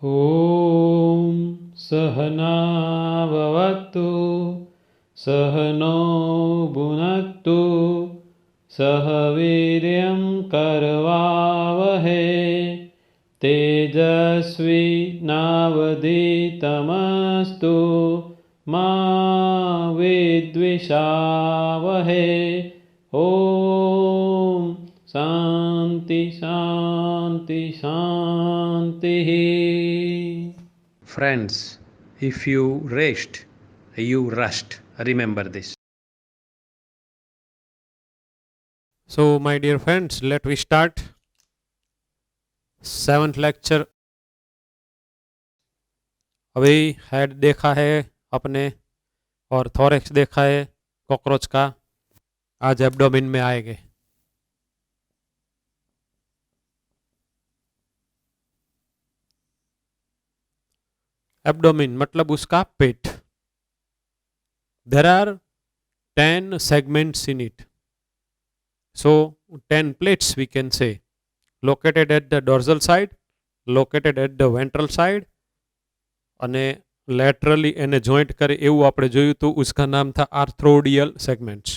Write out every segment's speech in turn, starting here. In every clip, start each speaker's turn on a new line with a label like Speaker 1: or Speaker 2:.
Speaker 1: ॐ सहनाववतु सहनो भुनक्तु सह वीर्यं करवावहै तेजस्विनावधीतमस्तु मा विद्विषावहै। ॐ शान्ति शान्ति शान्तिः। Friends, if you rest, you rust. Remember this. So, my dear friends, let we start. 7th lecture. अभी हेड देखा है अपने और थोरेक्स देखा है कॉकरोच का, आज एब्डोमिन में आएंगे। एब्डोमिन मतलब उसका पेट। There are 10 segments in it, so 10 plates we can say, located at the dorsal side, located at the ventral side, અને laterally એને joint કરે એવું આપણે જોયું તો उसका नाम था arthrodial segments.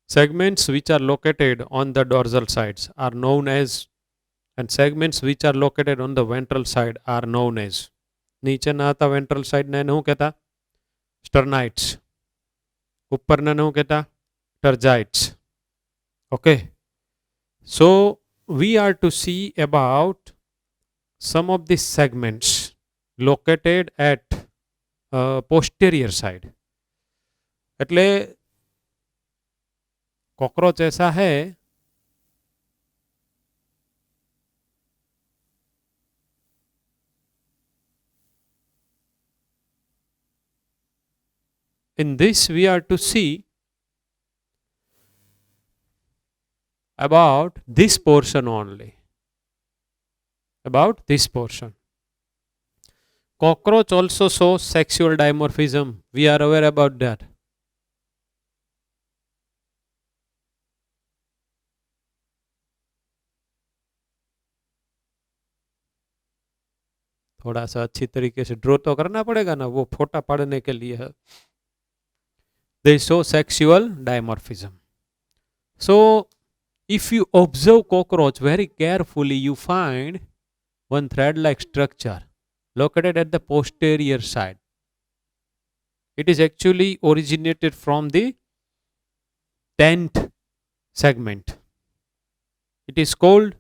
Speaker 1: Segments which are located on the dorsal sides are known as, and segments which are located on the ventral side are known as. નીચેના હતા ventral side ને શું કહેતા? Sternites. ઉપરના શું કહેતા? Tergites. Okay. So we are to see about some of these segments located at posterior side. એટલે cockroach ऐसा है in this we are to see about this portion only, about this portion. Cockroach also shows sexual dimorphism. We are aware about that. थोड़ा सा अच्छी तरीके से draw तो करना पड़ेगा ना, वो फोटा पड़ने के लिए है। They show sexual dimorphism. So if you observe cockroach very carefully, you find one thread-like structure located at the posterior side. It is actually originated from the 10th segment. It is called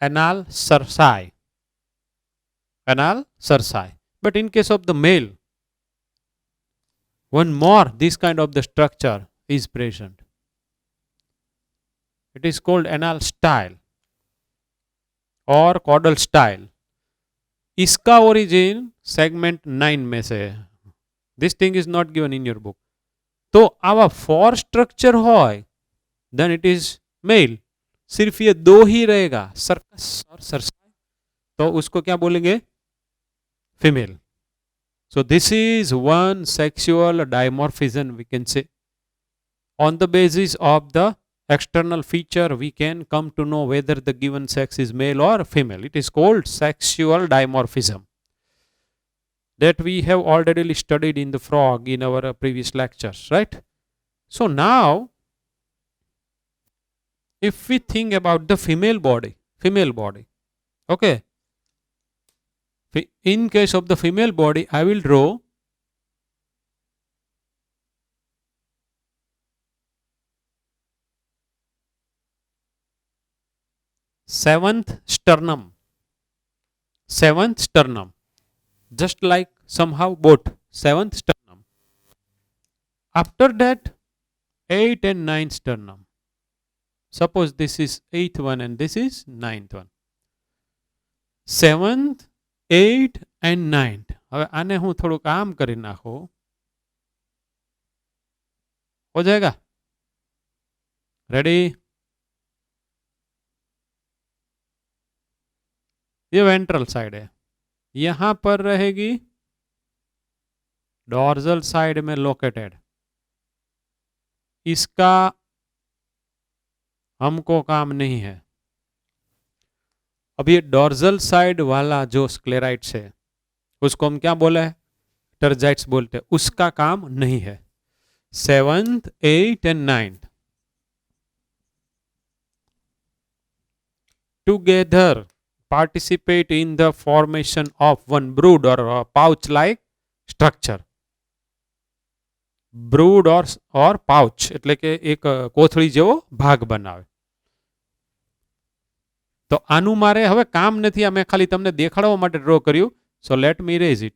Speaker 1: anal cerci. Anal cerci. But in case of the male, one more this kind of the structure is present. It is called anal style or caudal style. इसका origin segment 9 में से है. This thing is not given in your book. तो आवा 4 structure होय, then it is male. सिर्फ ये 2 ही रहेगा, सर्कस और सरसाई, तो उसको क्या बोलेंगे? Female. So this is one sexual dimorphism we can say. On the basis of the external feature, we can come to know whether the given sex is male or female. It is called sexual dimorphism. That we have already studied in the frog in our previous lectures, right? So now, if we think about the female body, okay. In case of the female body, I will draw seventh sternum, just like somehow boat, 7th sternum. After that, 8th and 9th sternum. Suppose this is 8th one and this is 9th one. 7th, 8th and 9th. હવે આને હું થોડુંક આમ કરી નાખો, हो जाएगा? Ready? ये वेंट्रल साइड है, यहां पर रहेगी डॉर्जल साइड में लोकेटेड। इसका हमको काम नहीं है, अब ये डॉर्जल साइड वाला जो स्क्लेराइट है उसको हम क्या बोला है, टर्जाइट्स बोलते हैं, उसका काम नहीं है। 7th, 8th and 9th together participate in the formation of one brood or a pouch like structure. Brood or pouch એટલે કે એક કોથળી જેવો ભાગ બનાવે. તો આનું મારે હવે કામ નથી, અમે ખાલી તમને દેખાડવા માટે ડ્રો કર્યું. So let me erase it.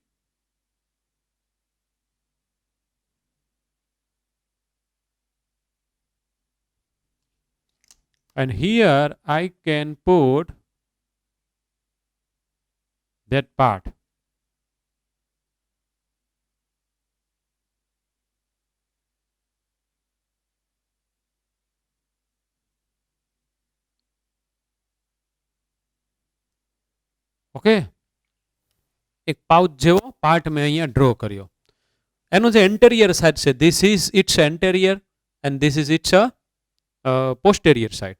Speaker 1: And here I can put that part. Okay, એક પાઉચ જેવો પાર્ટ મેં અહીંયા ડ્રો કર્યો. એનો જે એન્ટેરિયર સાઇડ છે, this is its anterior and this is its posterior side.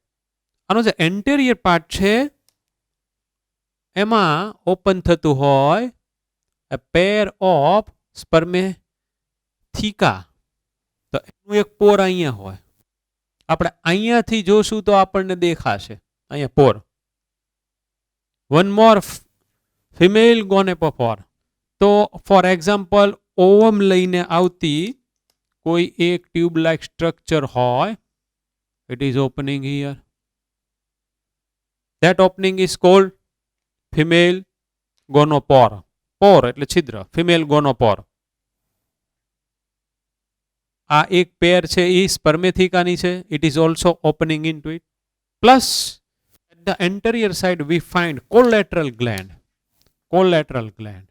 Speaker 1: આનો જે એન્ટેરિયર પાર્ટ છે એમાં ઓપન થતું હોય a pair of spermatheca. તો એનું એક પોર અહીંયા હોય. આપણે અહીંયાથી જોશું તો આપણને દેખાશે અહીંયા pore. One more female gonopore. તો ફોર એક્ઝામ્પલ ઓવમ લઈને આવતી કોઈ એક ટ્યુબ લાઇક સ્ટ્રક્ચર હોય, it is opening here. That opening is called female gonopore. પોર એટલે છિદ્ર, ફિમેલ ગોનોપોર. આ એક પેર છે એ સ્પર્મેથિકાની છે. It is also opening into it. Plus at the anterior side we find collateral gland. Collateral gland.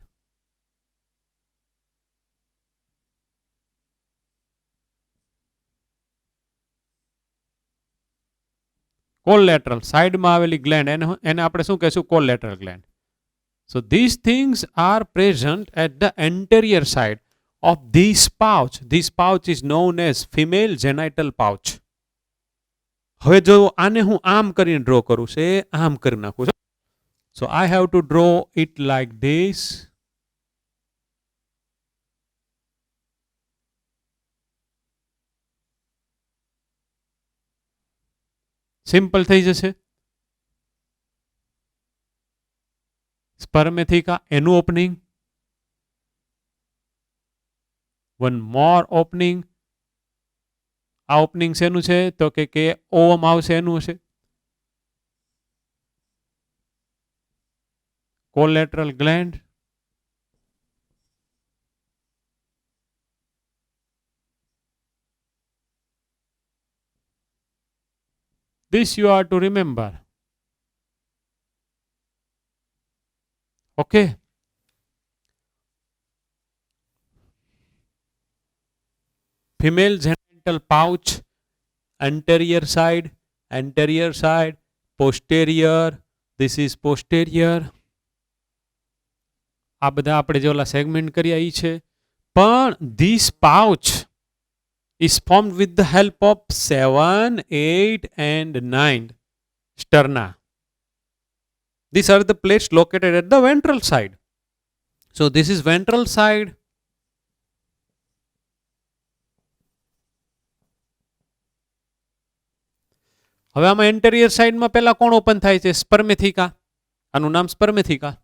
Speaker 1: Collateral સાઇડમાં આવેલી gland એને આપણે શું કહેશું, collateral gland. So these things are present at the anterior side of this pouch. This pouch is known as female genital pouch. હવે જો આને હું આમ કરીને ડ્રો કરું છે, આમ કરી નાખું છું. So I have to draw it like this. Simple થઈ જશે. સ્પર્મેથિકા એનું ઓપનિંગ. One more opening. આ ઓપનિંગ શેનું છે તો કે ઓવમ આવશે એનું હશે. Collateral gland. This you are to remember. Okay. Female genital pouch, anterior side, posterior. This is posterior. આ બધા આપણે જે ઓલા સેગમેન્ટ કર્યા એ છે. પણ this pouch is formed with the help of 7, 8 and 9 sterna. These are the plates located at the ventral side. So this is ventral side. હવે આમાં એન્ટેરિયર સાઇડમાં પહેલા કોણ ઓપન થાય છે, સ્પર્મેથિકા. આનું નામ સ્પર્મેથિકા.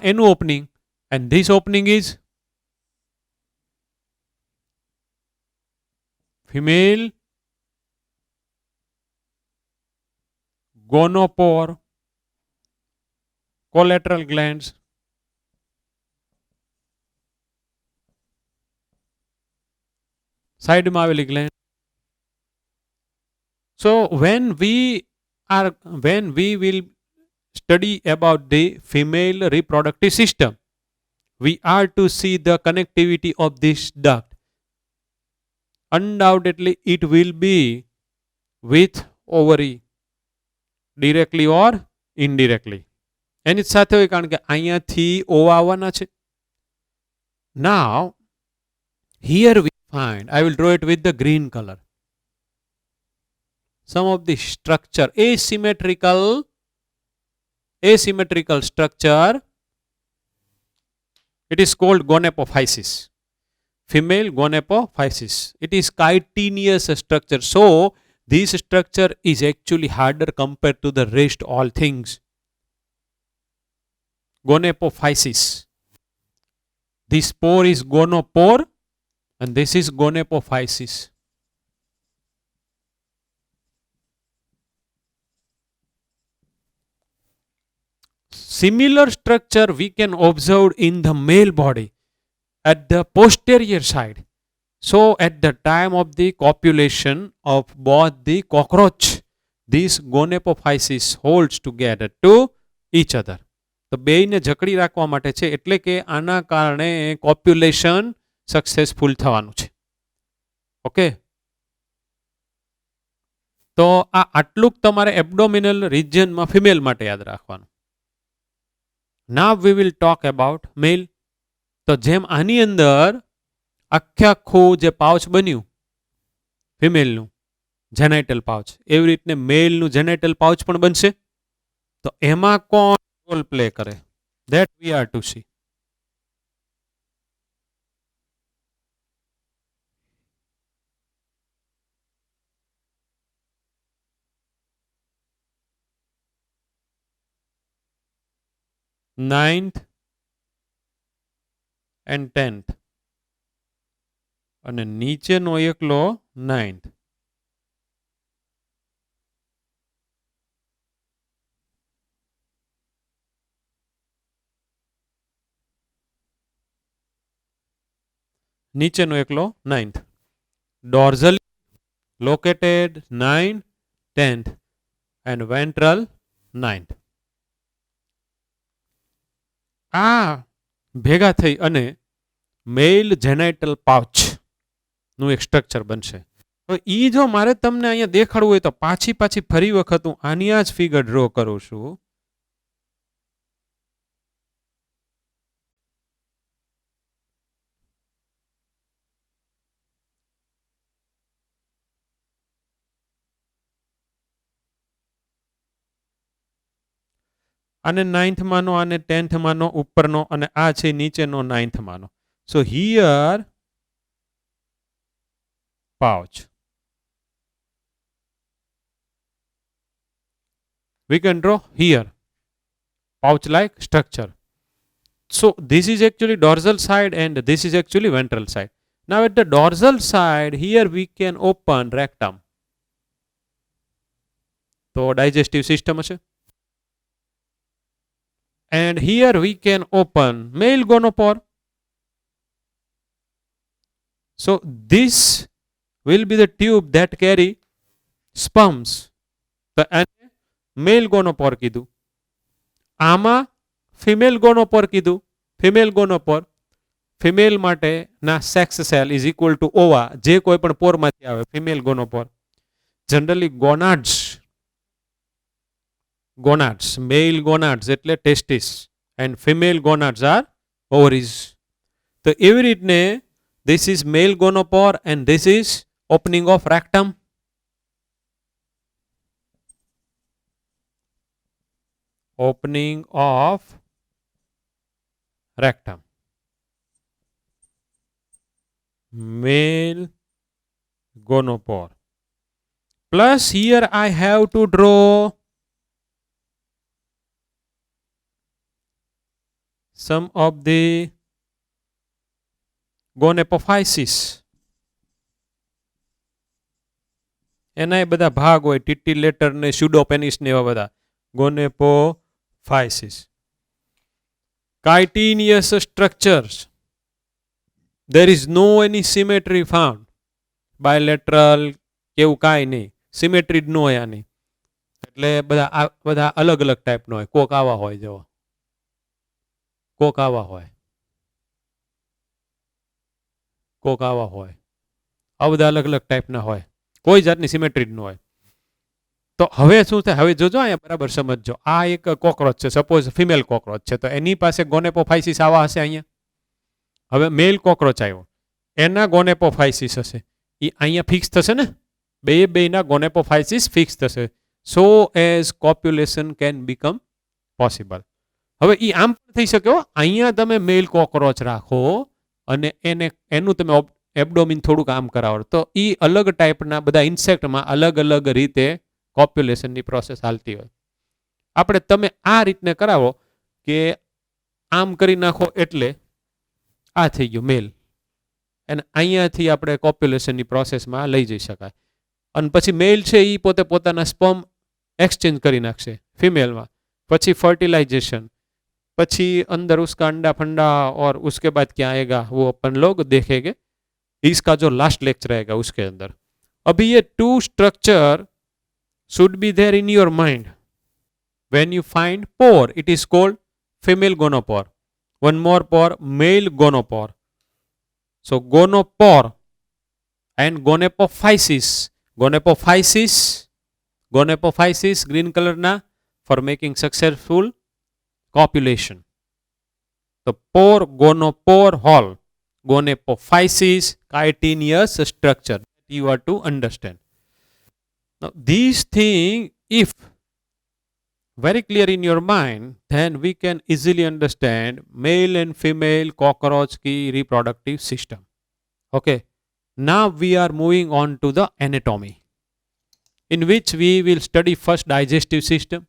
Speaker 1: એનું opening. and this opening is female gonopore, collateral glands. સાઈડમાં આવેલી gland. So when we will study about the female reproductive system, we are to see the connectivity of this duct. Undoubtedly it will be with ovary, directly or indirectly. એની સાથે હોય કારણ કે અહીંયાથી ઓવા આવવાના છે. Now here we find, I will draw it with the green color, some of the structure, asymmetrical structure. It is called gonapophysis, female gonapophysis. It is chitinous structure. So this structure is actually harder compared to the rest all things. Gonapophysis. This pore is gonopore and this is gonapophysis. Similar structure we can observe in the male body at the posterior side. So at the time of the copulation of both the cockroach, this gonapophysis holds together to each other. તો બેયને જકડી રાખવા માટે છે, એટલે કે આના કારણે કોપ્યુલેશન successful થવાનું છે. ઓકે, તો આ આટલું તમારે એબ્ડોમિનલ રિજિયનમાં ફિમેલ માટે યાદ રાખવાનું. Now we will talk about male. તો જેમ આની અંદર આખું જે પાઉચ બન્યું ફિમેલનું જેનાઇટલ પાઉચ, એવી રીતને મેલનું જેનાઇટલ પાઉચ પણ બનશે. તો એમાં કોણ રોલ પ્લે કરે, that we are to see. Ninth and 10th અને નીચેનો એકલો 9th. નીચેનો એકલો 9th. Dorsal located 9, 10th and ventral 9th. આ ભેગા થઈ અને મેલ જેનાઇટલ પાઉચ નું એક સ્ટ્રક્ચર બનશે. તો ઈ જો મારે તમને અહીંયા દેખાડવું હોય તો પાછી ફરી વખત હું આની આ જ ફિગર ડ્રો કરું છું. આને 9th માનો, આને 10th માનો ઉપરનો, અને આ છે નીચેનો 9th માનો. સો here pouch. We can draw here pouch like structure. So this is actually dorsal side and this is actually ventral side. Now at the dorsal side, here we can open rectum. So digestive system હશે. And here we can open male gonopore. So this will be the tube that carry sperms. તો મેલ ગોનોપોર કીધું, આમાં female ગોનોપોર કીધું. Female ગોનોપોર female માટે ના sex cell is equal to ova, જે કોઈ પણ પોરમાંથી આવે. Female gonopore generally gonads, male gonads એટલે testis and female gonads are ovaries. તો એવી રીતને this is male gonopore and this is opening of rectum. Opening of rectum. Male gonopore. Plus here I have to draw some of the gonapophysis. એના બધા ભાગ હોય, ટિટિલેટર ને સ્યુડોપેનિસ ને એવા બધા. gonapophysis. Chitinous structures. There is no any symmetry found. Bilateral કેવું કાંઈ નહીં, સિમેટ્રી જ ન હોય આની. એટલે બધા અલગ અલગ ટાઈપનો હોય. કોક આવા હોય, જો કોક આવા હોય, કોક આવા હોય, આ બધા અલગ અલગ ટાઈપના હોય, કોઈ જાતની સિમેટ્રી જ ન હોય. તો હવે શું થાય, હવે જોજો અહીંયા બરાબર સમજજો. આ એક કોકરોચ છે, સપોઝ ફિમેલ કોકરોચ છે, તો એની પાસે ગોનેપોફાઇસિસ આવા હશે અહીંયા. હવે મેલ કોકરોચ આવ્યો, એના ગોનેપોફાઇસિસ હશે એ અહીંયા ફિક્સ થશે ને બેના ગોનેપોફાઇસિસ ફિક્સ થશે so as copulation can become possible. હવે એ આમ પણ થઈ શકે અહીંયા તમે મેલ કોકરોચ રાખો અને એનું તમે એબડોમિન થોડુંક આમ કરાવો તો એ અલગ ટાઈપના બધા ઇન્સેક્ટમાં અલગ અલગ રીતે કોપ્યુલેશનની પ્રોસેસ હાલતી હોય. આપણે તમે આ રીતને કરાવો કે આમ કરી નાખો એટલે આ થઈ ગયું મેલ અને અહીંયાથી આપણે કોપ્યુલેશનની પ્રોસેસમાં લઈ જઈ શકાય અને પછી મેલ છે એ પોતે પોતાના સ્પર્મ એક્સચેન્જ કરી નાખશે ફિમેલમાં પછી फर्टिलाइजेशन પછી अंदर उसका अंडा फंडा और उसके बाद क्या आएगा वो अपन लोग देखेंगे इसका जो लास्ट लेक्चर रहेगा उसके अंदर. अभी ये two structure should be there in your mind when you find pore it is called female gonopore one more pore male gonopore. So gonopore and gonapophysis green colour ना for making successful copulation. The pore, gonopore hole, gonepophysis, chitinous structure that you are to understand. Now these things, if very clear in your mind, then we can easily understand male and female cockroach ki reproductive system. Okay. Now we are moving on to the anatomy, in which we will study first digestive system.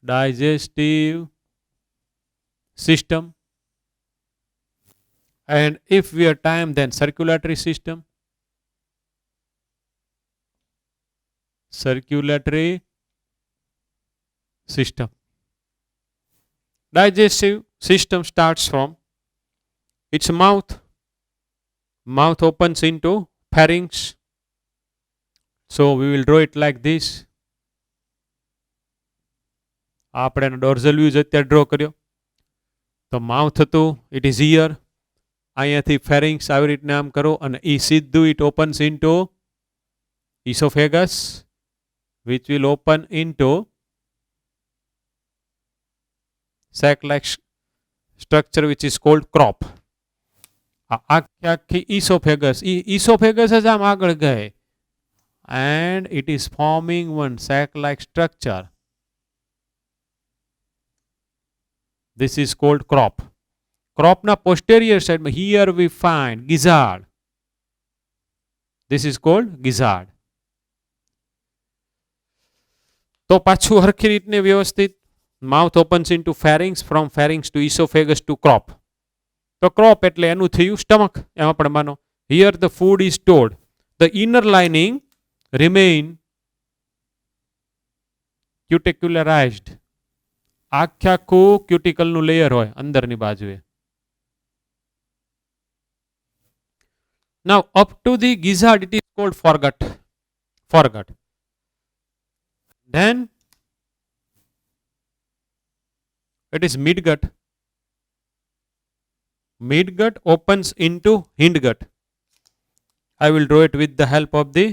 Speaker 1: Digestive system, and if we have time then circulatory system, digestive system starts from its mouth opens into pharynx, so we will draw it like this. આપણે ડોર્ઝલ views અત્યારે draw કર્યો તો mouth હતું it is here અહીંયાથી ફેરિંગ્સ આવી રીતને આમ કરો અને એ સીધું it opens into oesophagus which will open into sac like structure which is called crop. આખી ઇસોફેગસ જ આમ આગળ ગયે and it is forming one sac like structure. This is called crop. Crop na posterior side, here we find gizzard. This is called gizzard. તો પાછું હરખી રીતને વ્યવસ્થિત mouth opens into pharynx, from pharynx to esophagus to crop. તો crop એટલે એનું થયું stomach. એમાં પણ માનો here the food is stored. The inner lining remain cuticularized. આખું ક્યુટિકલનું લેયર હોય અંદરની બાજુએ. Now up to the gizzard it is called foregut. Then it is midgut. Midgut opens into hindgut. I will draw it with the help of the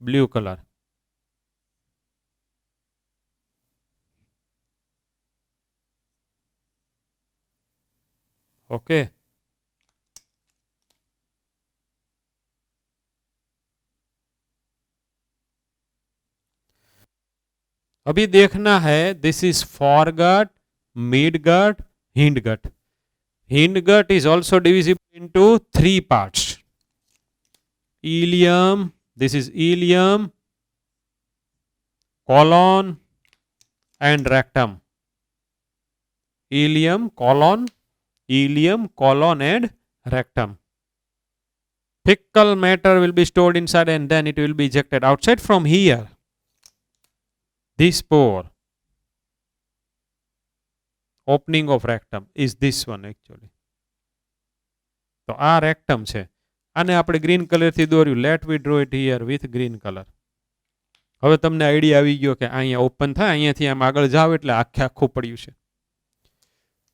Speaker 1: blue color. Okay अभी देखना है this is forgot midgut hindgut. Hindgut is also divisible into 3 parts. Ileum, this is ileum, colon and rectum. Ileum, colon and rectum. Fecal matter will be stored inside and then it will be ejected outside from here. This pore, opening of rectum is this one actually. તો આ rectum છે. આને આપણે green colour થી દોર્યું. Let we draw it here with green colour. હવે તમને idea આવી ગયો કે અહીંયા ઓપન થાય, અહીંયાથી આમ આગળ જાવ એટલે આખું પડ્યું છે.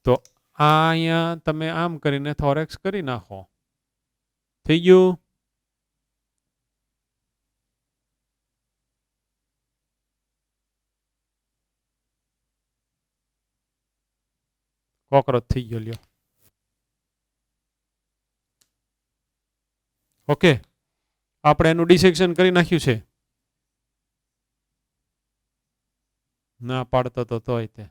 Speaker 1: તો અહીંયા તમે આમ કરીને થોરેક્સ કરી નાખો. થઈ ગયું. કોકરોચ થઈ ગયો લ્યો. ઓકે, આપણે એનું ડિસેક્શન કરી નાખ્યું છે. ના પાડતો તો તોય તે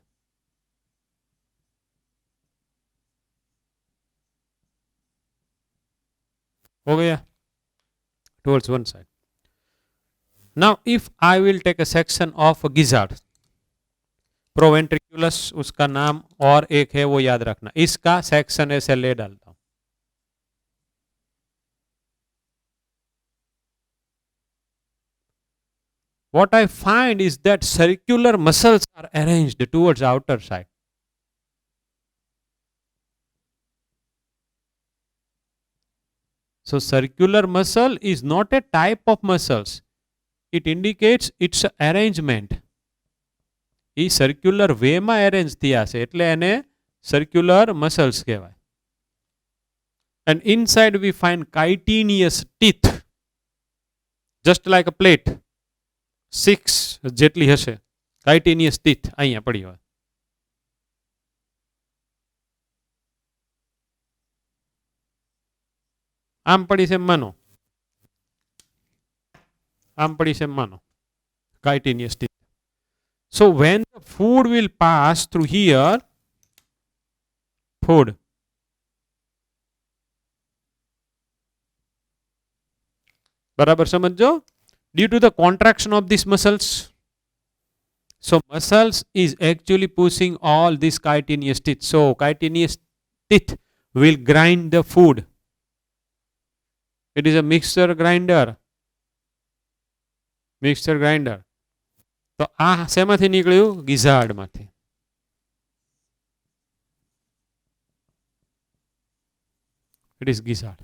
Speaker 1: हो गया towards one side. Now if I will take a section of a gizzard, proventriculus उसका नाम और एक है वो याद रखना, इसका सेक्शन ऐसे ले डालता हूं. What I find is that circular muscles are arranged towards outer side. So circular muscle is not a type of muscles. It indicates its arrangement. એ સર્ક્યુલર વેમાં એરેન્જ થયા છે એટલે એને સર્ક્યુલર મસલ્સ કહેવાય. And inside we find chitinous teeth, just like a plate. 6 જેટલી હશે chitinous teeth અહીંયા પડી હોય. આમ પડી છે માનો, આમ પડી છે માનો chitinous teeth. So when the food will pass through here, food, बराबर समझो, due to the contraction of these muscles. So muscles is actually pushing all these chitinous teeth. So chitinous teeth will grind the food. It is a mixture grinder. Mixture grinder. તો આ શેમાંથી નીકળ્યું? ગિઝાર્ડ માંથી. It is gizzard.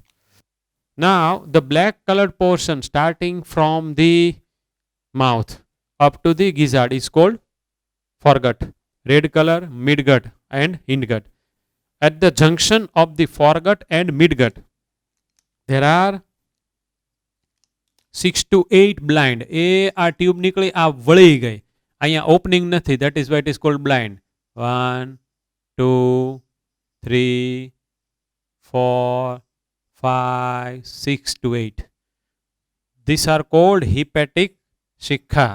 Speaker 1: Now the black colored portion starting from the mouth up to the gizzard is called foregut. Red color midgut and hindgut. At the junction of the foregut and midgut there are 6 to 8 blind. આ tube નીકળી, આ વળી ગઈ, અહીંયા opening નથી, that is why it is called blind. 1 2 3 4 5 6 to 8. These are called hepatic shikha.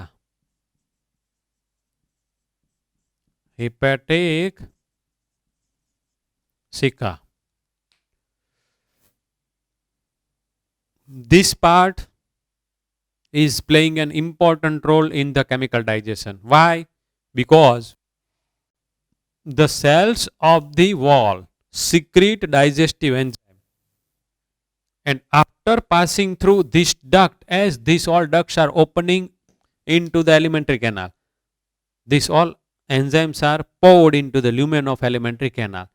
Speaker 1: Hepatic shikha. This part is playing an important role in the chemical digestion. Why? Because the cells of the wall secrete digestive enzyme, and after passing through this duct, as these all ducts are opening into the alimentary canal, these all enzymes are poured into the lumen of alimentary canal.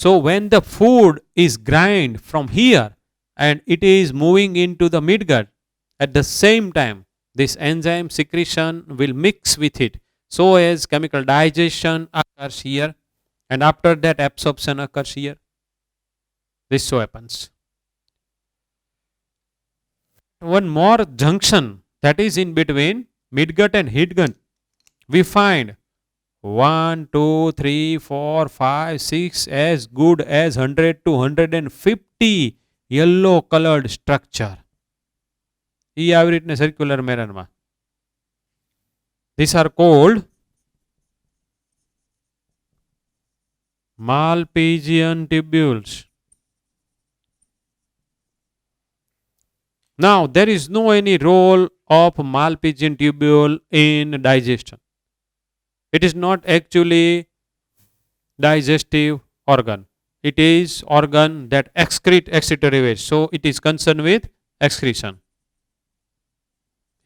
Speaker 1: So when the food is grind from here and it is moving into the midgut, at the same time this enzyme secretion will mix with it, so as chemical digestion occurs here, and after that absorption occurs here. This so happens. One more junction that is in between midgut and hindgut, we find 1 2 3 4 5 6 as good as 100 to 150 yellow colored structure. ई આવી રીતને circular મેનરમાં. These are called Malpighian tubules. Now there is no any role of Malpighian tubule in digestion. It is not actually digestive organ. It is organ that excrete excretory waste. So it is concerned with excretion.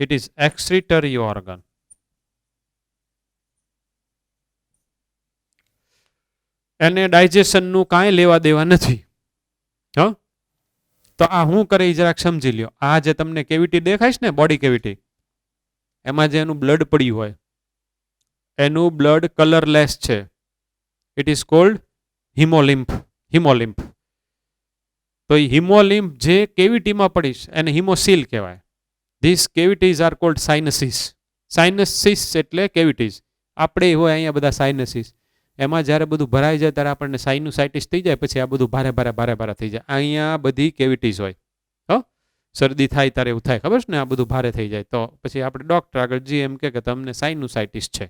Speaker 1: It is excretory organ. એને ડાયજેશનનું કાંઈ લેવા દેવા નથી. હા, તો આ હું કરે જરાક સમજી લ્યો. આ જે તમને કેવિટી દેખાય છે ને, બોડી કેવિટી, એમાં જે એનું બ્લડ પડ્યું હોય, એનું બ્લડ કલરલેસ છે. It is called haemolymph. Haemolymph. તો એ હિમોલિમ્ફ જે કેવિટીમાં પડીશ એને હિમોસીલ કહેવાય. These cavities are called sinuses. Sinuses એટલે cavities. આપણે હોય અહીંયા બધા sinuses. એમાં જ્યારે બધું ભરાઈ જાય ત્યારે આપણને સાઇનુસાઇટિસ થઈ જાય, પછી આ બધું ભારે ભારે થઈ જાય. અહીંયા બધી કેવિટીઝ હોય. શરદી થાય ત્યારે એવું થાય, ખબર છે ને, આ બધું ભારે થઈ જાય તો પછી આપણે ડોક્ટર આગળ જઈએ, એમ કે તમને સાઇનુસાઇટિસ છે.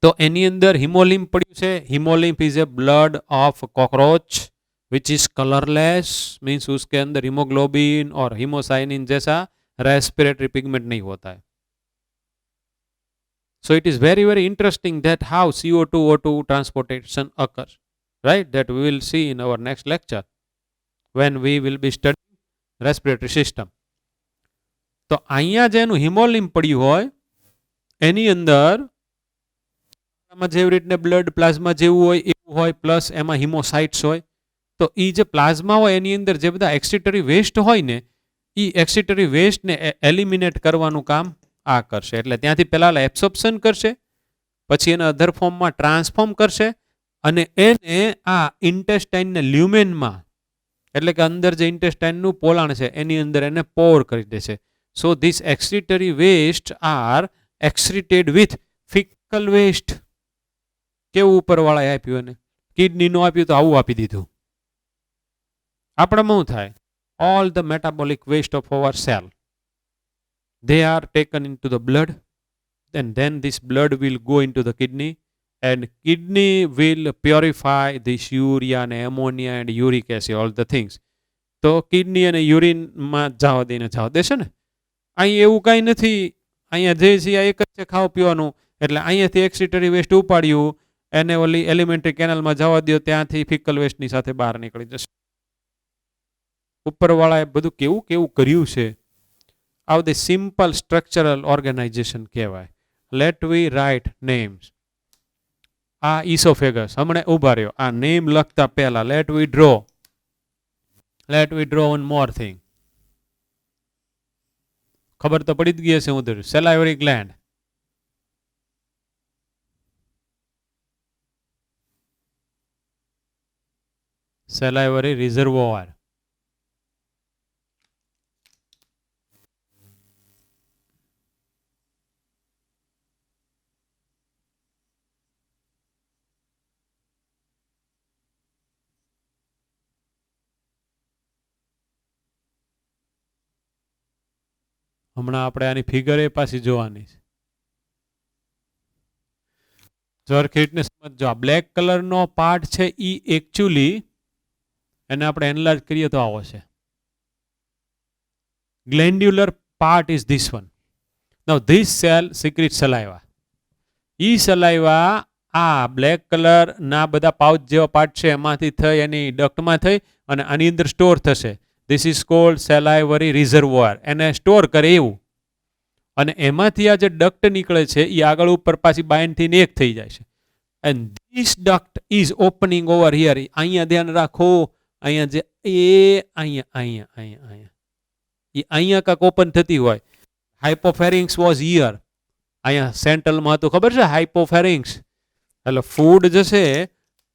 Speaker 1: તો એની અંદર હિમોલિમ્ફ પડ્યું છે. Haemolymph is a blood of cockroach which is colourless, means उसके अंदर हीमोग्लोबिन और हीमोसाइनिन जैसा रेस्पिरेटरी पिगमेंट नहीं होता है. So it is very very interesting that how CO2 O2 transportation occurs, right? That we will see in our next lecture when we will be studying respiratory system. તો અહીંયા જેનું હિમોલિમ્ફ પડ્યું હોય એની અંદર જેવી રીતને બ્લડ પ્લાઝમા જેવું હોય એવું હોય, પ્લસ એમાં હિમોસાઇટ્સ હોય. તો એ જે પ્લાઝમા હોય એની અંદર જે બધા એક્સિટરી વેસ્ટ હોય ને, એ એક્સિટરી વેસ્ટને એલિમિનેટ કરવાનું કામ આ કરશે. એટલે ત્યાંથી પહેલાં એબ્સોર્પ્શન કરશે, પછી એને અધર ફોર્મમાં ટ્રાન્સફોર્મ કરશે, અને એને આ ઇન્ટેસ્ટાઇનને લ્યુમેનમાં, એટલે કે અંદર જે ઇન્ટેસ્ટાઇનનું પોલાણ છે એની અંદર એને પોર કરી દેશે. So this excretory waste are excreted with faecal waste. કેવું ઉપરવાળાએ આપ્યું એને? કિડનીનું આપ્યું તો આવું આપી દીધું. આપણામાં શું થાય? All the metabolic waste of our cell, they are taken into the blood, and then this blood will go into the kidney, and kidney will purify this urea and ammonia and uric acid, all the things. તો kidney અને યુરિનમાં જવા દેશે ને. અહીં એવું કાંઈ નથી, અહીંયા જે છે આ એક જ છે, ખાવા પીવાનું. એટલે અહીંયાથી એક્સિટરી વેસ્ટ ઉપાડ્યું, એને ઓલી એલિમેન્ટરી કેનાલમાં જવા દો, ત્યાંથી ફિકલ વેસ્ટની સાથે બહાર નીકળી જશે. ઉપરવાળાએ બધું કેવું કેવું કર્યું છે. આવ ધ સિમ્પલ સ્ટ્રક્ચરલ ઓર્ગેનાઇઝેશન કહેવાય. લેટ વી રાઇટ નેમ્સ. આ ઇસોફેગસ હમણાં ઉભા રહ્યો, આ નેમ લખતા પહેલા late we draw one more thing. ખબર તો પડી જ ગઈ હશે ઉધર. સેલાઇવરી ગ્લેન્ડ, સેલાઇવરી રિઝર્વોયર, હમણાં આપણે આની ફિગર એ પાછી જોવાની છે. સરખીટને સમજો. આ બ્લેક કલરનો પાર્ટ છે એ એકચ્યુઅલી એને આપણે એનલાર્જ કરીએ તો આવો છે. Glandular part is this one. Now this cell secrete saliva. ઈ સલાઇવા આ બ્લેક કલર ના બધા પાઉચ જેવા પાર્ટ છે એમાંથી થઈ એની ડક્ટમાં થઈ અને આની અંદર સ્ટોર થશે. This is called salivary reservoir. એને સ્ટોર કરે એવું. અને એમાંથી આ જે ડક્ટ નીકળે છે એ આગળ ઉપર પાછી બાઇન્ડ થઈને એક થઈ જાય છે. And this duct is opening over here. અહીંયા ધ્યાન રાખો, અહીંયા જે અહીંયા કાંક ઓપન થતી હોય. હાઇપોફેરિંગ્સ વોઝ હિયર. અહીંયા સેન્ટ્રલમાં હતું, ખબર છે, હાઇપોફેરિંગ્સ. એટલે ફૂડ જશે,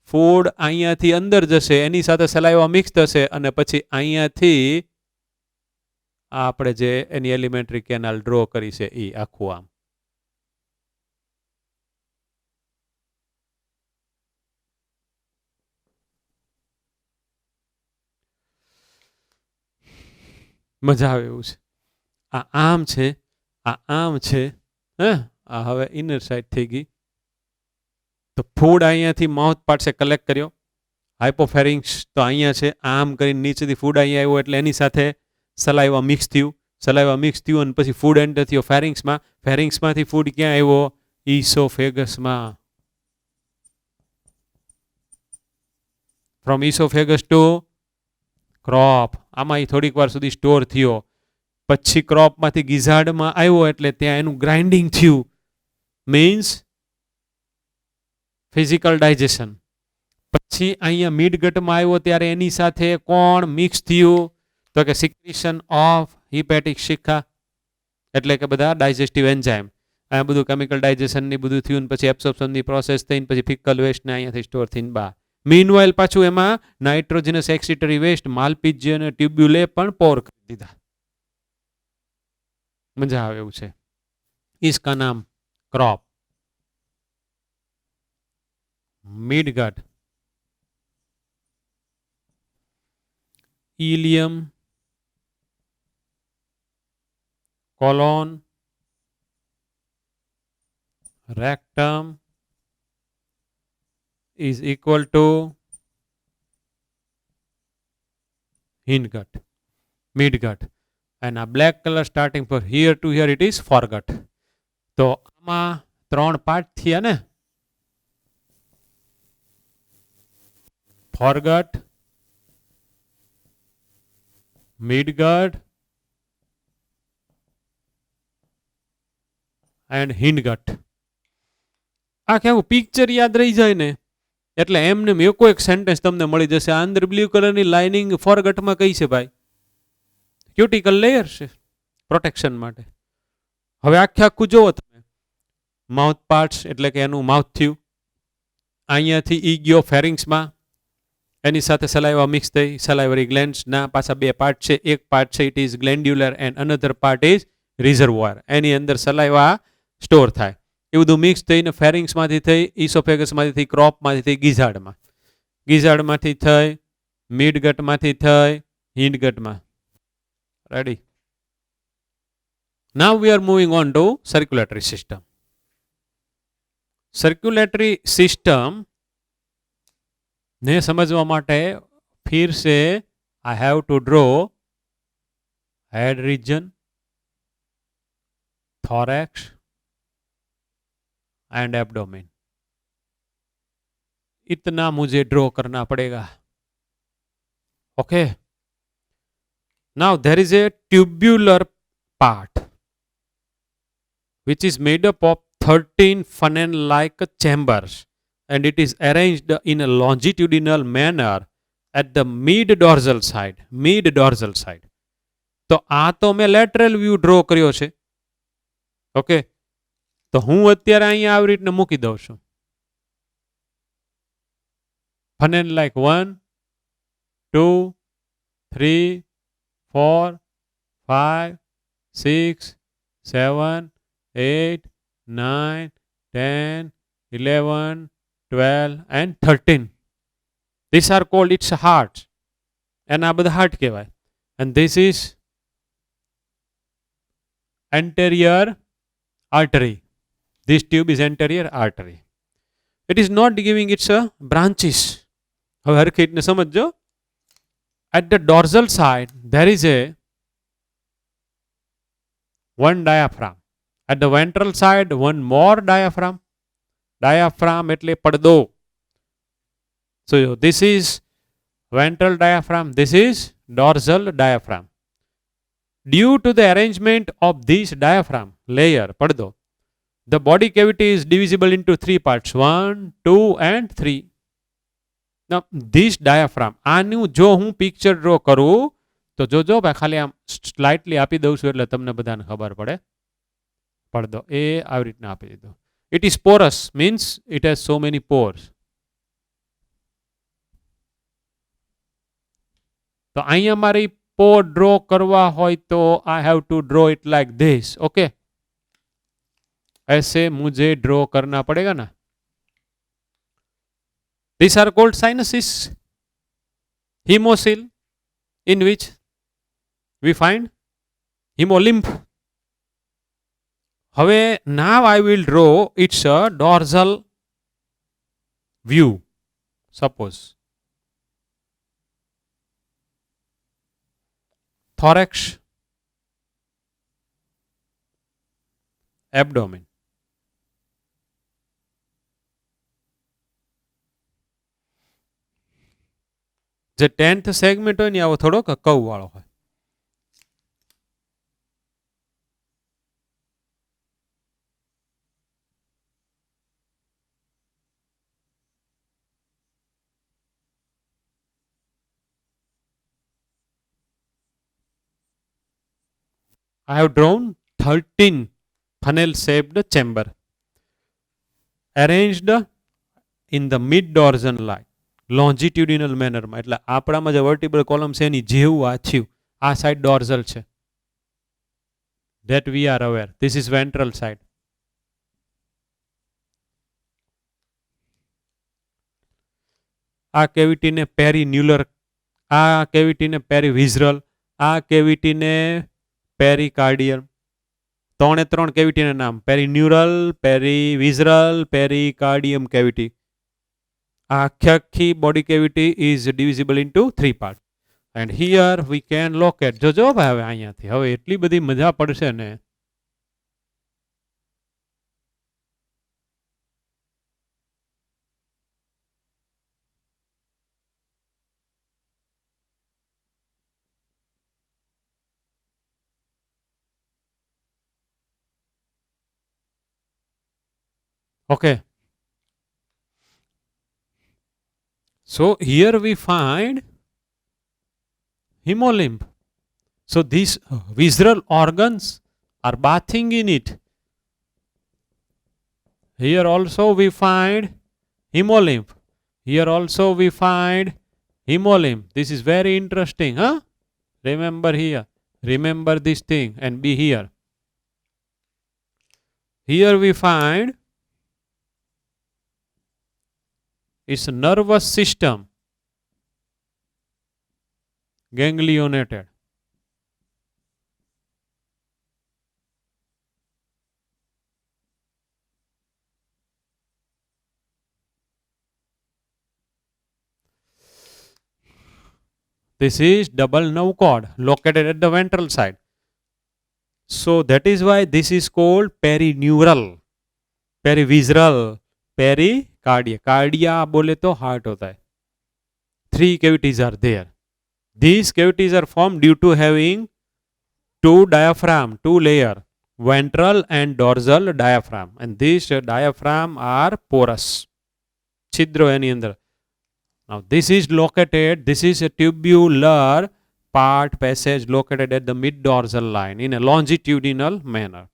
Speaker 1: ફૂડ અહીંયાથી અંદર જશે, એની સાથે સલાઈવા મિક્સ થશે, અને પછી અહીંયાથી આપણે જે એની એલિમેન્ટરી કેનાલ ડ્રો કરી છે એ આખું આમ. મજા આવે એવું છે. આ આમ છે, આ આમ છે, હે આ હવે ઇનર સાઇડ થઈ ગઈ. તો ફૂડ અહીંયાથી માઉથ પાર્ટ છે કલેક્ટ કર્યો. હાઇપોફેરિંગ્સ તો અહીંયા છે, આમ કરીને નીચેથી ફૂડ અહીંયા આવ્યો એટલે એની સાથે સલાઈવા મિક્સ થયું. સલાઈવા મિક્સ થયું અને પછી ફૂડ એન્ટર થયો ફેરિંગ્સમાં. ફેરિંગ્સમાંથી ફૂડ ક્યાં આવ્યો? ઇસોફેગસમાં. From oesophagus to crop. આમાં થોડીક વાર સુધી સ્ટોર થયો. પછી ક્રોપમાંથી ગિઝાર્ડમાં આવ્યો એટલે ત્યાં એનું ગ્રાઇન્ડિંગ થયું. Means physical digestion. પછી અહીંયા મિડગટમાં આવ્યો ત્યારે એની સાથે કોણ મિક્સ થયું? તો કે સિક્રેશન ઓફ હિપેટિક શિખા, એટલે કે બધા ડાયજેસ્ટિવ એન્ઝાઇમ. આ બધું કેમિકલ ડાયજેશનની બધું થયું, પછી એબ્સોર્પ્શનની પ્રોસેસ થઈને પછી ફિકલ વેસ્ટને અહીંયાથી સ્ટોર થઈને બહાર. મીનવાઇલ પાછું એમાં નાઇટ્રોજનસ એક્સિટરી વેસ્ટ, માલપીજ્ય અને ટ્યુબ્યુલે પણ પોર કરી દીધા. મજા આવે એવું છે. इसका नाम crop. Midgut, ileum, colon, rectum is equal to hindgut, midgut, and a black color starting from here to here it is foregut. તો આમાં ત્રણ પાર્ટ થયા ને, foregut, midgut and hindgut. આ કેવું પિક્ચર યાદ રહી જાય ને એટલે એમને એકો એક સેન્ટેન્સ તમને મળી જશે. આ અંદર બ્લુ કલરની લાઇનિંગ ફોરગટમાં કઈ છે ભાઈ? ક્યુટિકલ લેયર છે પ્રોટેક્શન માટે. હવે આખે આખું જોવો તમે, માઉથ પાર્ટ્સ એટલે કે એનું માઉથ થયું, અહીંયાથી ઈ ગયો ફેરિંગ્સમાં, એની સાથે સલાઈવા મિક્સ થઈ, સલાઈવરી ગ્લેન્ડ્સના પાછા બે પાર્ટ છે. એક પાર્ટ છે it is glandular and another part is reservoir. એની અંદર સલાઈવા સ્ટોર થાય. એ બધું મિક્સ થઈને ફેરિંગ્સમાંથી થઈ, ઇસોફેગસમાંથી થઈ, ક્રોપમાંથી થઈ, ગિઝાર્ડમાં, ગિઝાર્ડમાંથી થઈ, મિડગટમાંથી થઈ, હિન્ડગટમાં. Ready? Now we are moving on to circulatory system. Circulatory system ने समझवा माटे फिर से I have to draw head region, thorax and abdomen. इतना मुझे ड्रॉ करना पड़ेगा. Okay. Now there is a tubular part which is made up of 13 funnel-like chambers and it is arranged in a longitudinal manner at the mid-dorsal side. Mid-dorsal side. તો આ તો મેં lateral view draw કર્યો છે. Okay, તો હું અત્યારે અહીંયા આવી રીતને મૂકી દઉં છું. funnel like 1, 2, 3, 4, 5, 6, 7, 8, 9, 10, 11, 12 and 13. These are called its hearts. And આ બધા heart કહેવાય. And this is anterior artery. This tube is anterior artery. It is not giving its branches. હવે હરખી રીતને સમજજો. At the dorsal side there is a one diaphragm. At the ventral side one more diaphragm. Diaphragm એટલે પડદો. So this is ventral diaphragm, this is dorsal diaphragm. Due to the arrangement of this diaphragm layer, પડદો, the body cavity is divisible into three parts, 1, 2 and 3. Now this diaphragm, આનું જો હું picture draw કરું તો જોજો ભાઈ, ખાલી આમ સ્લાઇટલી આપી દઉં છું એટલે તમને બધાને ખબર પડે. પડદો એ આવી રીતના આપી દીધો. It is porous, means it has so many pores. તો અહીંયા મારી પોર ડ્રો કરવા હોય તો I have to draw it like this. Okay, ऐसे मुझे ड्रॉ करना पड़ेगा ना. These are called sinuses, hemocoel, in which we find hemolymph. હવે now I will draw its a dorsal view. Suppose thorax, abdomen. જે 10th સેગમેન્ટ હોય ને આવો થોડોક કવ વાળો હોય. I have drawn 13 funnel-shaped chamber arranged in the mid-dorsal line, longitudinal manner. એટલે આપણામાં જે વર્ટિબ્રલ કોલમ છે એની જેવું આ થયું. આ સાઈડ ડોર્ઝલ છે. That we are aware. This is ventral side. આ કેવિટીને પેરીન્યુલર, આ કેવિટીને પેરીવિઝરલ, આ કેવિટીને પેરીકાર્ડિયમ, ત્રણે ત્રણ કેવિટીના નામ પેરીન્યુરલ, પેરીવિઝરલ, પેરીકાર્ડિયમ કેવિટી. આ આખી body cavity is divisible into 3 part. And here we can locate. જોજો ભાઈ હવે અહીંયાથી હવે એટલી બધી મજા પડશે ને. Okay. So here we find hemolymph. So these visceral organs are bathing in it. Here also we find hemolymph. Here also we find hemolymph. This is very interesting, huh? Remember here. Remember this thing and be here. Here we find its nervous system ganglionated. This is double nerve cord located at the ventral side. So that is why this is called perineural, perivisceral, pericardia. Cardia बोले तो heart होता है. 3 cavities are there. These cavities are formed due to having 2 diaphragm, 2 layer, ventral and dorsal diaphragm, and these diaphragm are porous. छिद्र यानी अंदर. Now this is located, this is a tubular part passage located at the mid dorsal line in a longitudinal manner.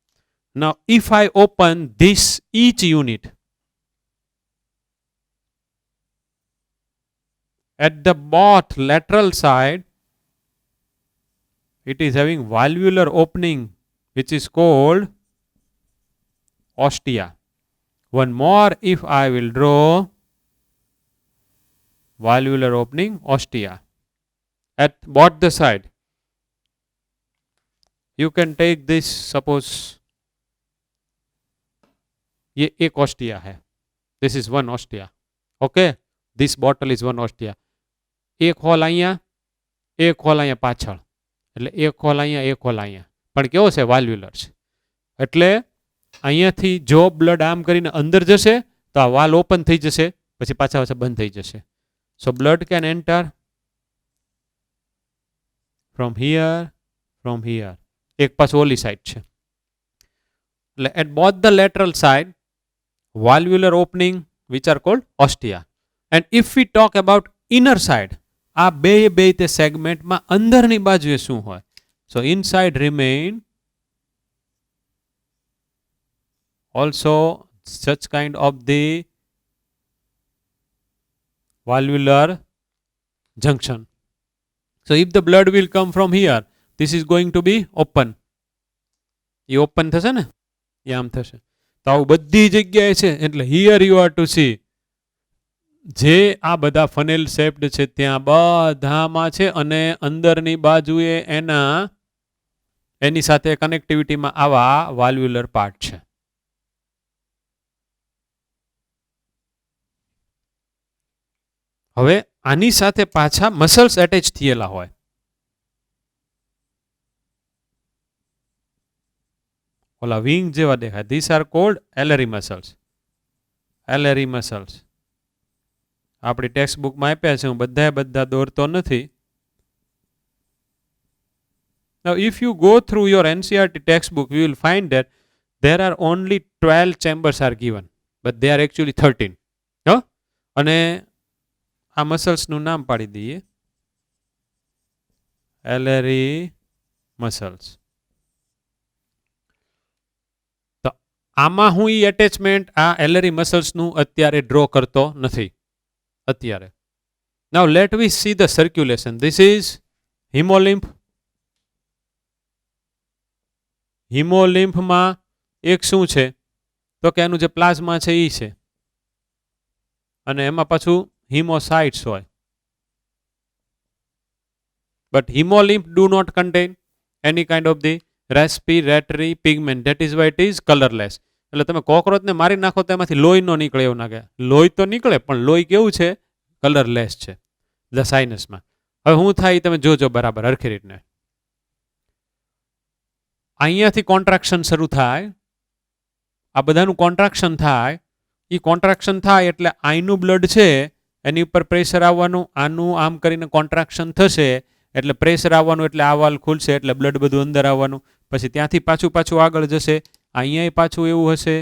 Speaker 1: Now if I open this each unit at the both lateral side, it is having valvular opening which is called ostia. One more, if I will draw valvular opening ostia at both the side. You can take this, suppose ये एक ostia है. This is one ostia. Okay, this bottle is one ostia. एक hall અહીંયા, એક hall અહીંયા પાછળ, એટલે એક હોલ અહીંયા, એક હોલ અહીંયા, પણ કેવો છે? વાલ્વ્યુલર છે. એટલે અહીંયાથી જો બ્લડ આમ કરીને અંદર જશે તો આ વાલ ઓપન થઈ જશે, પછી પાછા પાછા બંધ થઈ જશે. So blood can enter from here. એક પાછું ઓલી સાઈડ છે. એટલે at both the lateral side, valvular opening which are called ostia. And if we talk about inner side, આ બે તે સેગમેન્ટમાં અંદરની બાજુએ શું હોય? So inside remain also such kind of the valvular junction. So if the blood will come from here, this is going to be open. ये open થશે ને, એ આમ થશે. તો આવું બધી જગ્યાએ છે. એટલે here you are to see જે આ બધા ફનેલ શેપ્ડ છે ત્યાં બધામાં છે, અને અંદરની બાજુએ એની સાથે કનેક્ટિવિટીમાં આવા વાલ્વ્યુલર પાર્ટ છે. હવે આની સાથે પાછા મસલ્સ એટેચ થયેલા હોય. ઓલા વિંગ જેવા દેખાય. This are called alary muscles. Alary muscles આપણી ટેક્સ્ટ બુકમાં આપ્યા છે. હું બધા દોરતો નથી. Now if you go through your NCERT textbook, you will find that there are only 12 chambers are given, but they are actually 13. huh? અને આ મસલ્સનું નામ પાડી દઈએ, એલરી મસલ્સ. તો આમાં હું ઈ એટેચમેન્ટ આ એલરી મસલ્સનું અત્યારે ડ્રો કરતો નથી અત્યારે. Now let we see the circulation. This is hemolymph. હિમોલિમ્ફમાં એક શું છે તો કે એનું જે પ્લાઝમા છે એ છે, અને એમાં પાછું હિમોસાઇટ્સ હોય. But hemolymph do not contain any kind of the respiratory pigment, that is why it is colourless. એટલે તમે કોકરોચને મારી નાખો તો એમાંથી લોહી ન નીકળે એવું નાખે. લોહી તો નીકળે પણ લોહી કેવું છે? કલરલેસ છે ધ સાઇનસમાં. હવે શું થાય તમે જોજો બરાબર હરખી રીતને. અહીંયાથી કોન્ટ્રાક્શન શરૂ થાય, આ બધાનું કોન્ટ્રાક્શન થાય. એ કોન્ટ્રાક્શન થાય એટલે અહીંનું બ્લડ છે એની ઉપર પ્રેશર આવવાનું, આનું આમ કરીને કોન્ટ્રાક્શન થશે એટલે પ્રેશર આવવાનું, એટલે આ વાલ ખુલશે એટલે બ્લડ બધું અંદર આવવાનું. પછી ત્યાંથી પાછું પાછું આગળ જશે, અહીંયા પાછું એવું હશે.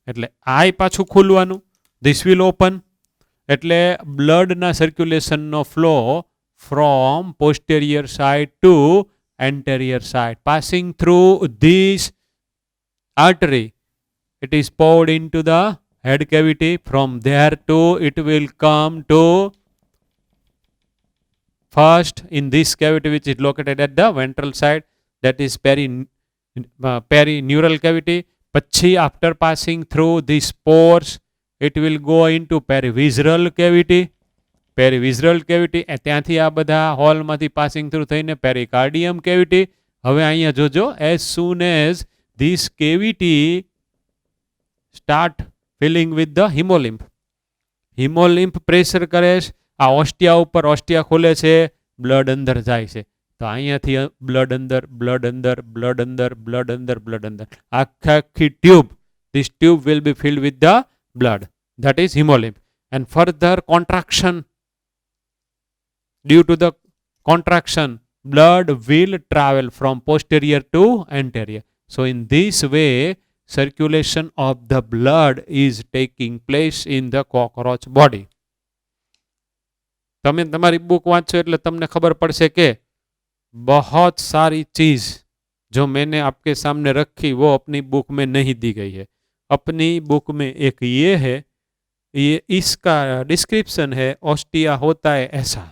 Speaker 1: એટલે આ પાછું ખુલવાનું, ધીસ વિલ ઓપન. એટલે બ્લડના સર્ક્યુલેશનનો flow from posterior side to anterior side, passing through this artery. It is poured into the head cavity. From there to it will come to first in this cavity which is located at the ventral side, that is perineural cavity. Pachi after passing through these pores, it will go into perivisceral cavity. Perivisceral cavity, ત્યાંથી આ બધા હોલમાંથી passing through થઈને પેરિકાર્ડિયમ cavity. હવે અહીંયા જોજો, as soon as this cavity start filling with the haemolymph, haemolymph pressure કરે છે આ ઓસ્ટિયા ઉપર, ઓસ્ટિયા ખોલે છે, બ્લડ અંદર જાય છે. તો અહીંયાથી બ્લડ અંદર, બ્લડ અંદર, બ્લડ અંદર, બ્લડ અંદર, બ્લડ અંદર, આખી tube, this tube will be filled with the blood, that is haemolymph. And further contraction, due to the contraction, blood will travel from posterior to anterior. So in this way circulation of the blood is taking place in the cockroach body. તમે તમારી book વાંચો એટલે તમને ખબર પડશે કે बहुत सारी चीज जो मैंने आपके सामने रखी वो अपनी बुक में नहीं दी गई है. अपनी बुक में एक ये है, ये इसका डिस्क्रिप्शन है, ऑस्टिया होता है ऐसा,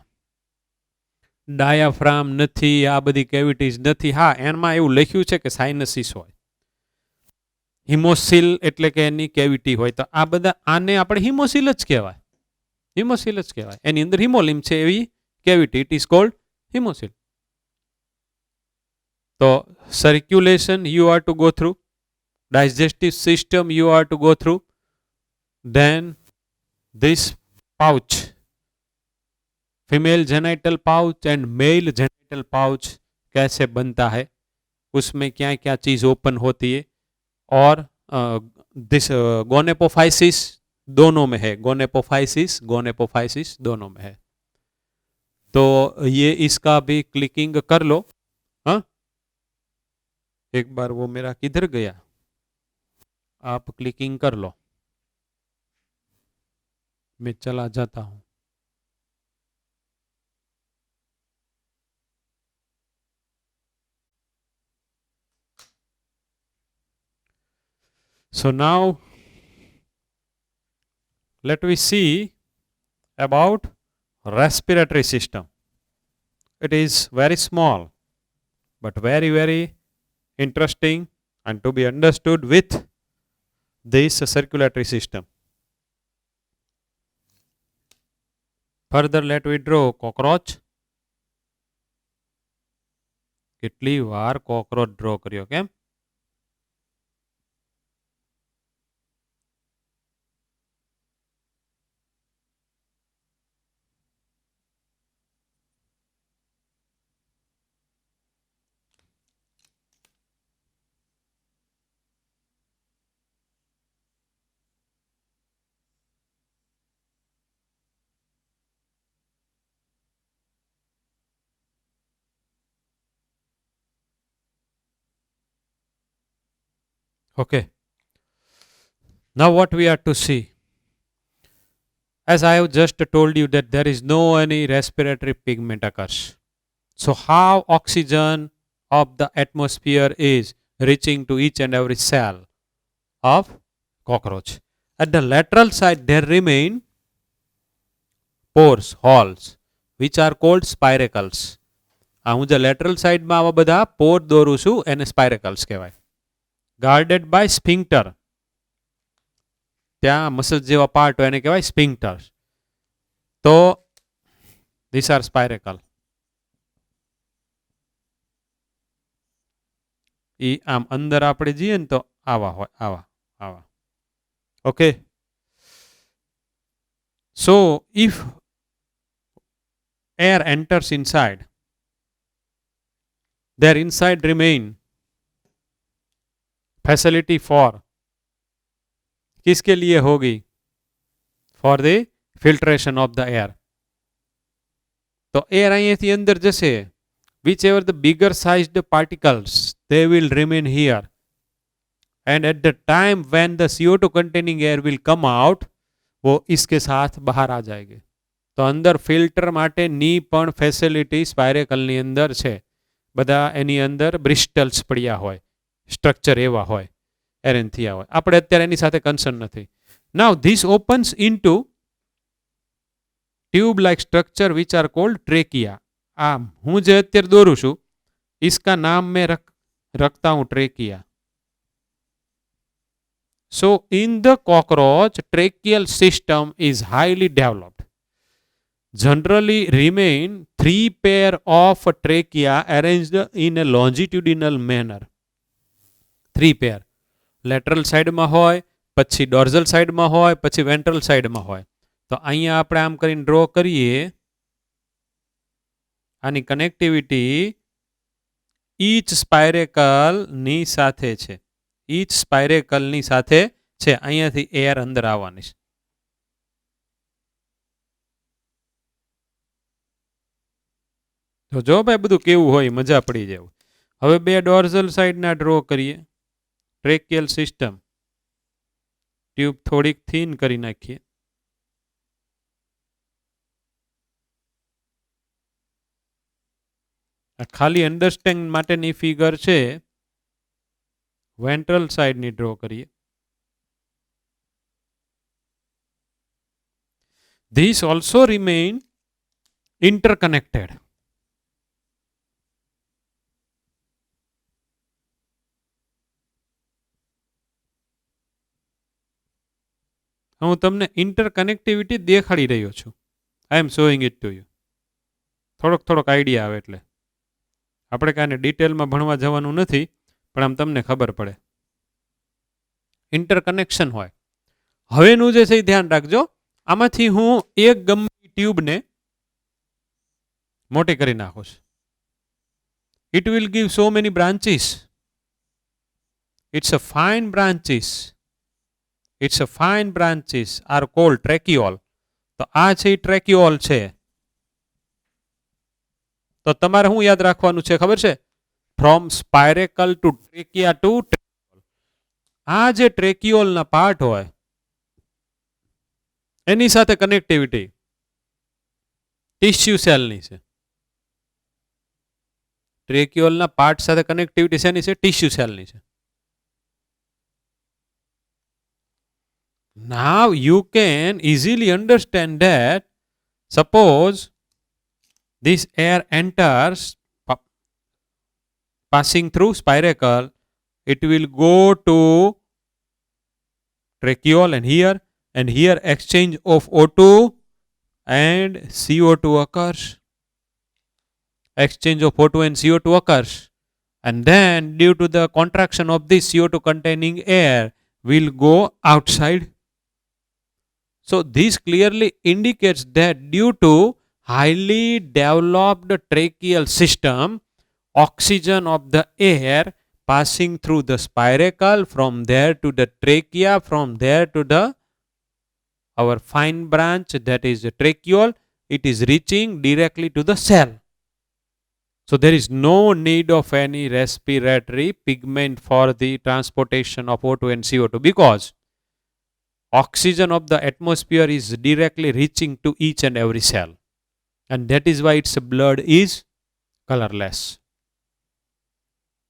Speaker 1: ડાયાફ્રામ નથી, આ બધી કેવિટીઝ નથી. હા, એમાં એવું લખ્યું છે કે સાઇનસીસ હોય, હિમોસિલ એટલે કે એની કેવિટી હોય. તો આ બધા આને આપણે હિમોસિલ જ કહેવાય, હિમોસિલ જ કહેવાય. એની અંદર હિમોલિમ છે એવી કેવિટી, ઇટ ઇઝ કોલ્ડ હિમોસિલ. તો circulation you are to go through, digestive system you are to go through, then this pouch, female genital pouch and mail genital pouch कैसे बनता है, उसमें क्या क्या चीज़ ओपन होती है. और दिस गोनेपोफाइसिस दोनों में है, गोनेपोफाइसिस दोनों में है. तो ये इसका भी क्लिकिंग कर लो. हाँ, एक बार वो मेरा किधर गया, आप क्लिकिंग कर लो, मैं चला जाता हूँ. So now let we see about respiratory system. It is very small but very very interesting and to be understood with this circulatory system. Further let we draw cockroach. કેટલી વાર કોકરોચ ડ્રો કર્યો કેમ? Okay. Now what we are to see, as I have just told you that there is no any respiratory pigment occurs. So how oxygen of the atmosphere is reaching to each and every cell of cockroach. At the lateral side there remain pores, holes, which are called spiracles. હું જે lateral side માં આવા બધા પોર દોરું છું એને spiracles કહેવાય. Guarded by sphincter, ત્યાં મસલ જેવા પાર્ટ હોય એને કહેવાય સ્પિંક્ટર. તો These are spiral. એ આમ અંદર આપણે જઈએ ને તો આવા હોય, આવા આવા. Okay. So if air enters inside, there inside remain facility for, किसके लिए होगी? For the filtration of the air. तो air અહીંયાથી અંદર જશે. Whichever the bigger sized particles, they will remain here. And at the time when the CO2 containing air will come out, वो इसके साथ बाहर आ जाएगी. તો અંદર ફિલ્ટર માટેની પણ ફેસિલિટી સ્પાયરેકલની અંદર છે. બધા એની અંદર બ્રિસ્ટલ્સ પડ્યા હોય, સ્ટ્રક્ચર એવા હોય, એરેન્થિયા હોય. આપણે અત્યારે એની સાથે કન્સર્ન નથી. Now this opens into tube like structure which are called trachea. आम हूँ जे अत्यारे दोरू छू, इसका नाम मैं रखता हूँ trachea. So in the cockroach tracheal system is highly developed. Generally remain 3 pair of trachea arranged in A longitudinal manner. 3 pair lateral side में होय, पछी डोर्जल साइड में होय, पछी वेंट्रल साइड में होय. तो अहींया આપણે આમ કરીને ડ્રો કરીએ. આની કનેક્ટિવિટી ઈચ સ્પાયરેકલ ની સાથે છે. ઈચ સ્પાયરેકલ ની સાથે છે. અહીંયાથી એર અંદર આવવાની છે. તો જો ભાઈ બધું કેવું હોય, મજા પડી જાય. હવે 2 ડોર્ઝલ સાઈડના ડ્રો કરીએ. ટ્રેકિયલ સિસ્ટમ ટ્યુબ થોડીક થીન કરી નાખીએ. ખાલી અન્ડરસ્ટેન્ડ માટેની ફિગર છે. વેન્ટ્રલ સાઈડની ડ્રો કરીએ. This also remain interconnected. હું તમને ઇન્ટરકનેક્ટિવિટી દેખાડી રહ્યો છું. આઈ એમ શોઈંગ ઇટ ટુ યુ. થોડોક આઈડિયા આવે એટલે. આપણે કાંઈ ડિટેલમાં ભણવા જવાનું નથી, પણ આમ તમને ખબર પડે. ઇન્ટરકનેક્શન હોય. હવેનું જે છે એ ધ્યાન રાખજો. આમાંથી હું એક ગમે ટ્યુબને મોટી કરી નાખું છું. It will give so many branches. It's a fine branches. It's a fine branches are called tracheole. તો આ છે એ ટ્રેકિયોલ છે. તો તમારે શું યાદ રાખવાનું છે ખબર છે? From spiracle to trachea to tracheole. આ જે ટ્રેકિયોલના પાર્ટ હોય એની સાથે કનેક્ટિવિટી ટિશ્યુ સેલની છે. ટ્રેકિયોલના પાર્ટ સાથે કનેક્ટિવિટી શેની છે? ટિશ્યુ સેલની છે. Now you can easily understand that suppose this air enters passing through spiracle, it will go to tracheole and here exchange of O2 and CO2 occurs. Exchange of O2 and CO2 occurs, and then due to the contraction of this CO2 containing air will go outside. So this clearly indicates that due to highly developed tracheal system, oxygen of the air passing through the spiracle, from there to the trachea, from there to the our fine branch, that is the tracheole, it is reaching directly to the cell. So there is no need of any respiratory pigment for the transportation of O2 and CO2, because oxygen of the atmosphere is directly reaching to each and every cell, and that is why its blood is colorless.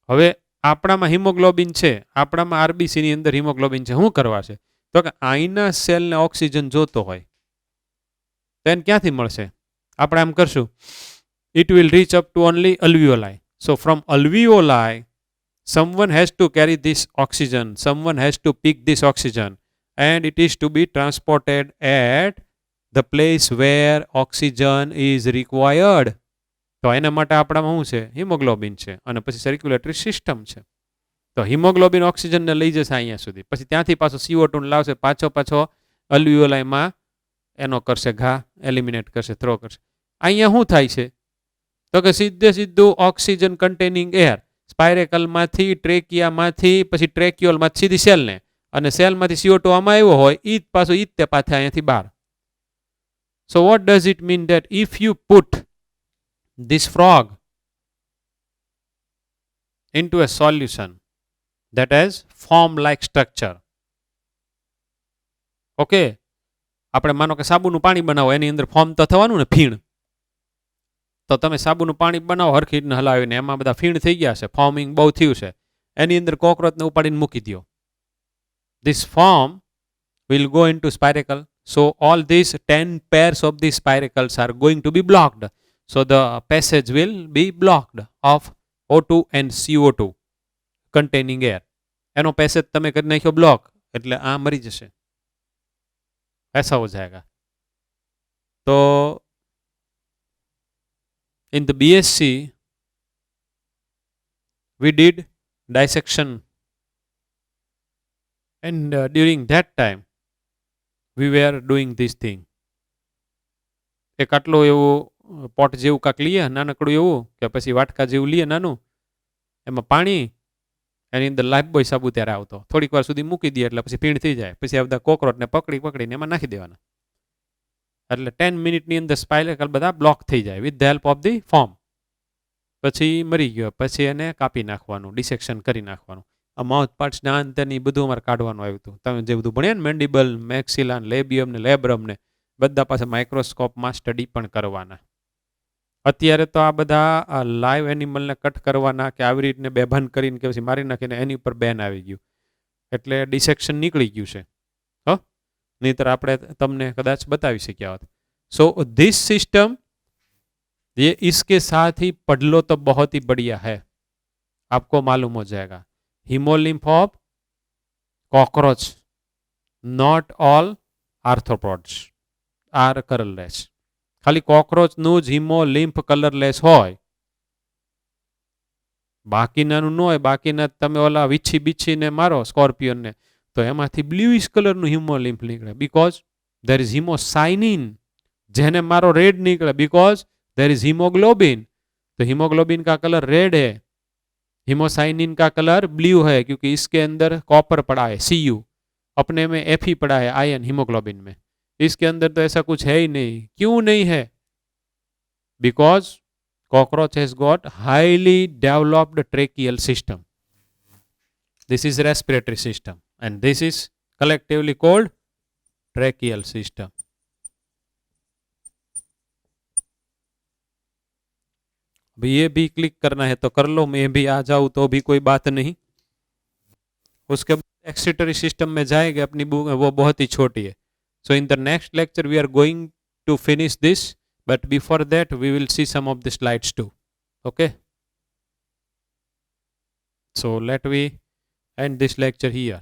Speaker 1: હવે આપણામાં haemoglobin છે, આપણામાં RBC ની અંદર haemoglobin છે. શું કરવા છે? તો કે આઈના સેલને ઓક્સિજન જોતો હોય તો એને ક્યાંથી મળશે? આપણે આમ કરશું, it will reach up to only alveoli. So from alveoli, someone has to carry this oxygen, someone has to pick this oxygen, and it is to be transported at the place where oxygen is required. તો એના માટે આપણામાં શું છે? Haemoglobin છે અને પછી circulatory system છે. તો હિમોગ્લોબિન ઓક્સિજનને લઈ જશે અહીંયા સુધી, પછી ત્યાંથી પાછો CO2 લાવશે, પાછો અલ્વિયોલાઈમાં એનો કરશે ઘા, એલિમિનેટ કરશે, થ્રો કરશે. અહીંયા શું થાય છે? તો કે સીધું ઓક્સિજન કન્ટેનિંગ એર સ્પાયરેકલમાંથી, ટ્રેકિયામાંથી, પછી ટ્રેક્યુઅલમાંથી સીધી સેલને, અને સેલમાંથી CO2 આમાં આવ્યો હોય ઈ પાછું ઈ તે પાછા અહીંયાથી બહાર. So what does it mean that if you put this frog into a solution that has foam like structure, okay, આપણે માનો કે સાબુનું પાણી બનાવો, એની અંદર ફોર્મ તો થવાનું ને, ફીણ. તો તમે સાબુનું પાણી બનાવો હરખી રીતના હલાવીને, એમાં બધા ફીણ થઈ ગયા છે, ફોર્મિંગ બહુ થયું છે, એની અંદર કોકરોચને ઉપાડીને મૂકી દો. This foam will go into spiracle. So all these 10 pairs of these spiracles are going to be blocked. So the passage will be blocked of O2 and CO2 containing air. એનો passage તમે કરી નાખ્યો block, એટલે આ મરી જશે. ऐसा हो जाएगा. तो in the BSc we did dissection, and during that time we were doing this thing. એક આટલું એવું પોટ જેવું કાંક લઈએ, નાનકડું એવું, કે પછી વાટકા જેવું લઈએ નાનું, એમાં પાણી, એની અંદર લાઈફ બોય સાબુ ત્યારે આવતો, થોડીક વાર સુધી મૂકી દઈએ એટલે પછી ફીણ થઈ જાય, પછી આ બધા કોકરોચને પકડીને એમાં નાખી દેવાના, એટલે 10 મિનિટની અંદર સ્પાયરેકલ બધા બ્લોક થઈ જાય with the help of the form. પછી મરી ગયો, પછી એને કાપી નાખવાનું, ડિસેક્શન કરી નાખવાનું. આ માઉથ પાર્ટ્સ ના અંતરની બધું અમારે કાઢવાનું આવ્યું હતું. તમે જે બધું ભણ્યા ને, મેન્ડિબલ, મેક્સિલા, લેબિયમ ને લેબ્રમ ને, બધા પાસે માઇક્રોસ્કોપમાં સ્ટડી પણ કરવાના. અત્યારે તો આ બધા લાઈવ એનિમલને કટ કરવાના કે આવી રીતને બેભાન કરીને કે પછી મારી નાખીને એની ઉપર બેન આવી ગયું, એટલે ડિસેક્શન નીકળી ગયું છે. નહીતર આપણે તમને કદાચ બતાવી શક્યા હોત. सो दिस सिस्टम ये इसके साथ ही पढ़ लो तो बहुत ही बढ़िया है, आपको मालूम हो जाएगा. Haemolymph of cockroach, not all arthropods are colourless. खाली कॉकरोच नु ज हीमोलिम्फ कलरलेस होय, બાકીનાનું ન હોય. બાકીના તમે ઓલા વીછી બીછીને મારો સ્કોર્પિયન ને, તો એમાંથી બ્લુઇશ કલરનું હિમોલિમ્ફ નીકળે, બીકોઝ દેર ઇઝ હિમોસાઇનિન. જેને મારો रेड निकले बिकॉज देर इज हीमोग्लोबिन. तो हीमोग्लोबिन का कलर रेड है, हीमोसाइनिन का कलर ब्लू है, क्योंकि इसके अंदर कॉपर पड़ा है, Cu. अपने में Fe पड़ा है, आयन हीमोग्लोबिन में. इसके अंदर तो ऐसा कुछ है ही नहीं. क्यों नहीं है? Because cockroach has got highly developed tracheal system. This is respiratory system and this is collectively called tracheal system. भी ये भी क्लिक करना है तो कर लो, मैं भी आ जाऊं तो भी कोई बात नहीं. उसके बाद एक्सक्रीटरी सिस्टम में जाएंगे, अपनी बुक वो बहुत ही छोटी है. So in the next lecture we are going to finish this, but before that we will see some of the slides too. Okay, so let me end this lecture here.